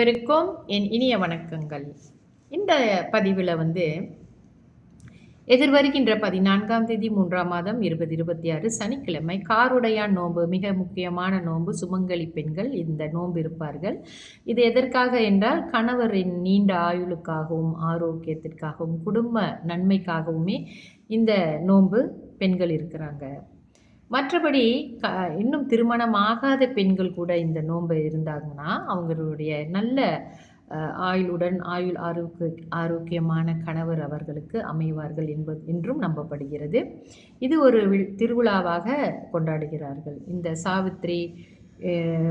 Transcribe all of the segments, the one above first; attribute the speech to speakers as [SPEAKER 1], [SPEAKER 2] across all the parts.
[SPEAKER 1] அனைவருக்கும் என் இனிய வணக்கங்கள். இந்த பதிவில் எதிர்வருகின்ற 14ஆம் தேதி 3ஆம் மாதம் 2026 சனிக்கிழமை காருடையான் நோன்பு, மிக முக்கியமான நோன்பு. சுமங்கலி பெண்கள் இந்த நோன்பு இருப்பார்கள். இது எதற்காக என்றால், கணவரின் நீண்ட ஆயுளுக்காகவும் ஆரோக்கியத்திற்காகவும் குடும்ப நன்மைக்காகவுமே இந்த நோன்பு பெண்கள் இருக்கிறாங்க. மற்றபடி இன்னும் திருமணம் ஆகாத பெண்கள் கூட இந்த நோன்பு இருந்தாங்கன்னா அவங்களுடைய நல்ல ஆயுளுடன் ஆரோக்கியமான கணவர் அவர்களுக்கு அமைவார்கள் என்றும் நம்பப்படுகிறது. இது ஒரு திருவிழாவாக கொண்டாடுகிறார்கள். இந்த சாவித்திரி,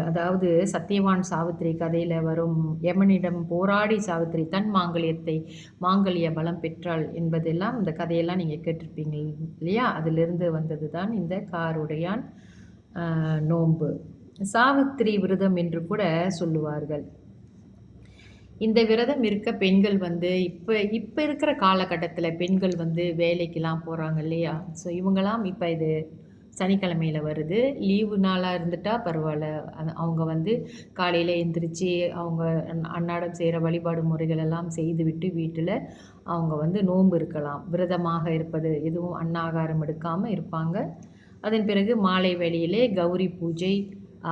[SPEAKER 1] அதாவது சத்தியவான் சாவித்திரி கதையில் வரும், யமனிடம் போராடி சாவித்திரி தன் மாங்கல்ய பலம் பெற்றாள் என்பதெல்லாம், இந்த கதையெல்லாம் நீங்கள் கேட்டிருப்பீங்க இல்லையா? அதிலிருந்து வந்தது தான் இந்த காருடையான் நோன்பு. சாவித்திரி விரதம் என்று கூட சொல்லுவார்கள். இந்த விரதம் இருக்க பெண்கள் இப்போ இருக்கிற காலகட்டத்தில் பெண்கள் வேலைக்கெல்லாம் போகிறாங்க இல்லையா? ஸோ இவங்களாம் இப்போ இது சனிக்கிழமையில் வருது, லீவு நாளாக இருந்துட்டால் பரவாயில்ல. அவங்க காலையில் எழுந்திரிச்சு அவங்க அன்னாடம் செய்கிற வழிபாடு முறைகள் எல்லாம் செய்துவிட்டு வீட்டில் அவங்க நோன்பு இருக்கலாம். விரதமாக இருப்பது, எதுவும் அன்னாகாரம் எடுக்காமல் இருப்பாங்க. அதன் பிறகு மாலை வேளையிலே கௌரி பூஜை,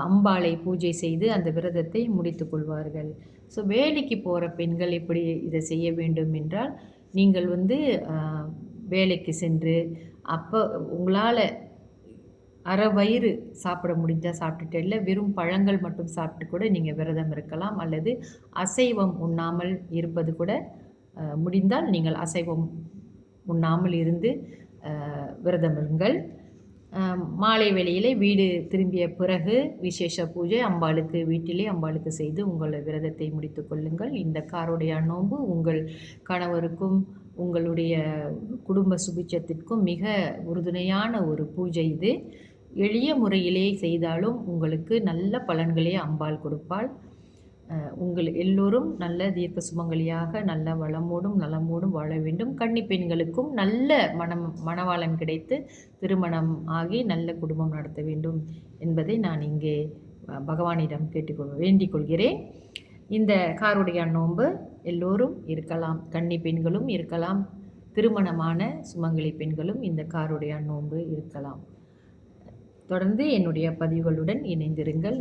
[SPEAKER 1] அம்பாளை பூஜை செய்து அந்த விரதத்தை முடித்து கொள்வார்கள். ஸோ வேலைக்கு போகிற பெண்கள் எப்படி இதை செய்ய வேண்டும் என்றால், நீங்கள் வேலைக்கு சென்று அப்போ உங்களால் அரை வயிறு சாப்பிட முடிஞ்சால் சாப்பிட்டுட்டு, இல்லை வெறும் பழங்கள் மட்டும் சாப்பிட்டு கூட நீங்கள் விரதம் இருக்கலாம். அல்லது அசைவம் உண்ணாமல் இருப்பது கூட முடிந்தால் நீங்கள் அசைவம் உண்ணாமல் இருந்து விரதம் இருங்கள். மாலை வேளையிலே வீடு திரும்பிய பிறகு விசேஷ பூஜை வீட்டிலே அம்பாளுக்கு செய்து உங்கள் விரதத்தை முடித்து கொள்ளுங்கள். இந்த காருடையான் நோன்பு உங்கள் கணவருக்கும் உங்களுடைய குடும்ப சுபிட்சத்திற்கும் மிக உறுதுணையான ஒரு பூஜை. இது எளிய முறையிலே செய்தாலும் உங்களுக்கு நல்ல பலன்களே அம்பாள் கொடுப்பாள். உங்கள் எல்லோரும் நல்ல தீர்க்க சுமங்கலியாக நல்ல வளமோடும் நலமோடும் வாழ வேண்டும். கன்னி பெண்களுக்கும் நல்ல மணவாளன் கிடைத்து திருமணம் ஆகி நல்ல குடும்பம் நடத்த வேண்டும் என்பதை நான் இங்கே பகவானிடம் வேண்டிக் கொள்கிறேன். இந்த காருடையான் நோன்பு எல்லோரும் இருக்கலாம். கன்னி பெண்களும் இருக்கலாம், திருமணமான சுமங்கலி பெண்களும் இந்த காருடையான் நோன்பு இருக்கலாம். தொடர்ந்து என்னுடைய பதிவுகளுடன் இணைந்திருங்கள்.